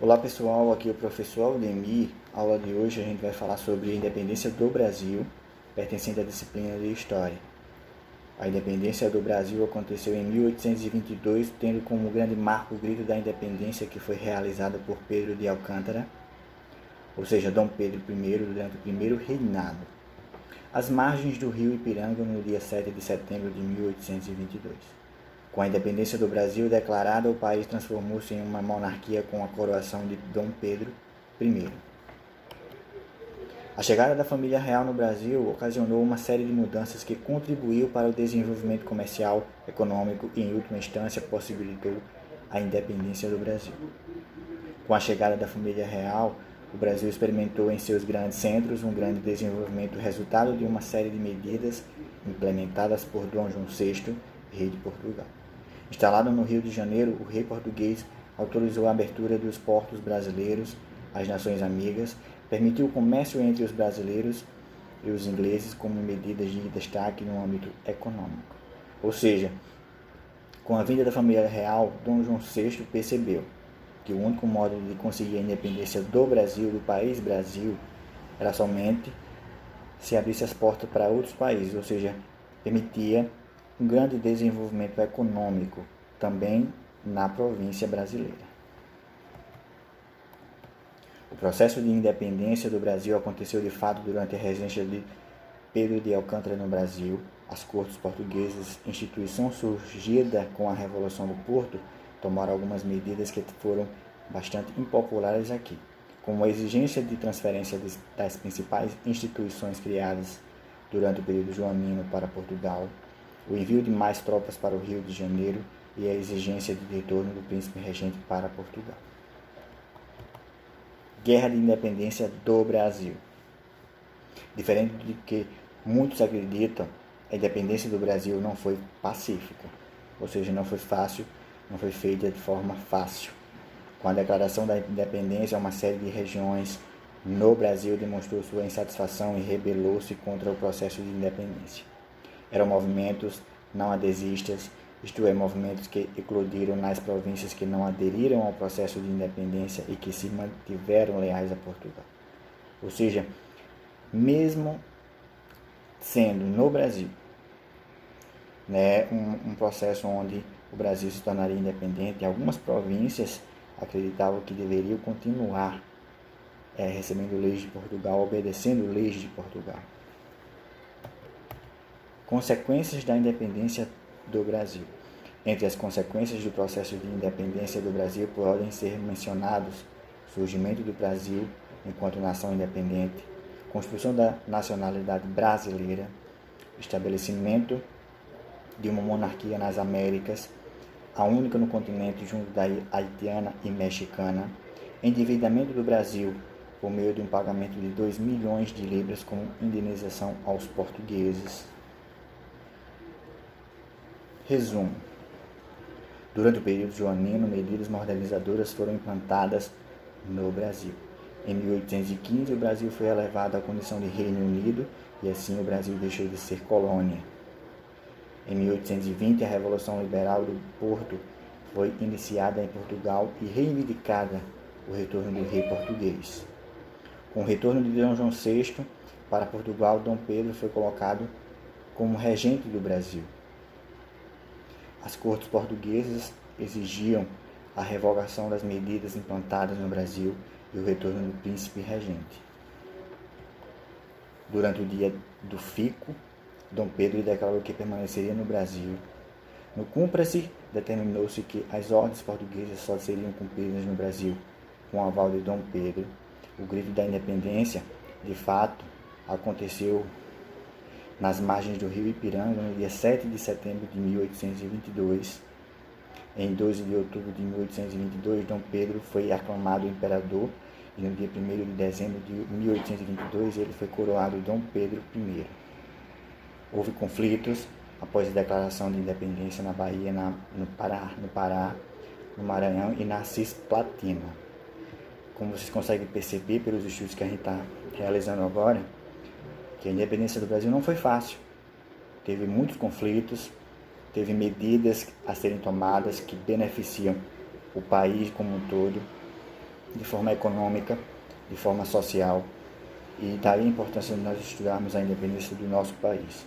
Olá pessoal, aqui é o professor Aldemir. A aula de hoje a gente vai falar sobre a independência do Brasil, pertencente à disciplina de História. A independência do Brasil aconteceu em 1822, tendo como grande marco o Grito da Independência, que foi realizado por Pedro de Alcântara, ou seja, Dom Pedro I, durante o primeiro reinado, às margens do rio Ipiranga, no dia 7 de setembro de 1822. Com a independência do Brasil declarada, o país transformou-se em uma monarquia com a coroação de Dom Pedro I. A chegada da família real no Brasil ocasionou uma série de mudanças que contribuiu para o desenvolvimento comercial, econômico e, em última instância, possibilitou a independência do Brasil. Com a chegada da família real, o Brasil experimentou em seus grandes centros um grande desenvolvimento, resultado de uma série de medidas implementadas por Dom João VI, rei de Portugal. Instalado no Rio de Janeiro, o rei português autorizou a abertura dos portos brasileiros às nações amigas, permitiu o comércio entre os brasileiros e os ingleses como medidas de destaque no âmbito econômico. Ou seja, com a vinda da família real, Dom João VI percebeu que o único modo de conseguir a independência do Brasil, do país Brasil, era somente se abrisse as portas para outros países, ou seja, permitia um grande desenvolvimento econômico também na província brasileira. O processo de independência do Brasil aconteceu de fato durante a regência de Pedro de Alcântara no Brasil. As cortes portuguesas, instituição surgida com a Revolução do Porto, tomaram algumas medidas que foram bastante impopulares aqui, como a exigência de transferência das principais instituições criadas durante o período joanino para Portugal, o envio de mais tropas para o Rio de Janeiro e a exigência de retorno do príncipe regente para Portugal. Guerra de Independência do Brasil. Diferente do que muitos acreditam, a independência do Brasil não foi pacífica, ou seja, não foi fácil, não foi feita de forma fácil. Com a declaração da independência, uma série de regiões no Brasil demonstrou sua insatisfação e rebelou-se contra o processo de independência. Eram movimentos não adesistas, isto é, movimentos que eclodiram nas províncias que não aderiram ao processo de independência e que se mantiveram leais a Portugal. Ou seja, mesmo sendo no Brasil, um processo onde o Brasil se tornaria independente, algumas províncias acreditavam que deveriam continuar recebendo leis de Portugal, obedecendo leis de Portugal. Consequências da independência do Brasil. Entre as consequências do processo de independência do Brasil podem ser mencionados o surgimento do Brasil enquanto nação independente, construção da nacionalidade brasileira, estabelecimento de uma monarquia nas Américas, a única no continente junto da haitiana e mexicana, endividamento do Brasil por meio de um pagamento de 2 milhões de libras como indenização aos portugueses. Resumo. Durante o período joanino, medidas modernizadoras foram implantadas no Brasil. Em 1815, o Brasil foi elevado à condição de Reino Unido e assim o Brasil deixou de ser colônia. Em 1820, a Revolução Liberal do Porto foi iniciada em Portugal e reivindicada o retorno do rei português. Com o retorno de Dom João VI para Portugal, Dom Pedro foi colocado como regente do Brasil. As cortes portuguesas exigiam a revogação das medidas implantadas no Brasil e o retorno do príncipe regente. Durante o dia do fico, Dom Pedro declarou que permaneceria no Brasil. No Cumpra-se, determinou-se que as ordens portuguesas só seriam cumpridas no Brasil com o aval de Dom Pedro. O grito da independência, de fato, aconteceu nas margens do rio Ipiranga, no dia 7 de setembro de 1822. Em 12 de outubro de 1822, Dom Pedro foi aclamado imperador e no dia 1º de dezembro de 1822 ele foi coroado Dom Pedro I. Houve conflitos após a declaração de independência na Bahia, no Pará, no Maranhão e na Cisplatina. Como vocês conseguem perceber pelos estudos que a gente está realizando agora, que a independência do Brasil não foi fácil. Teve muitos conflitos, teve medidas a serem tomadas que beneficiam o país como um todo, de forma econômica, de forma social, e daí a importância de nós estudarmos a independência do nosso país.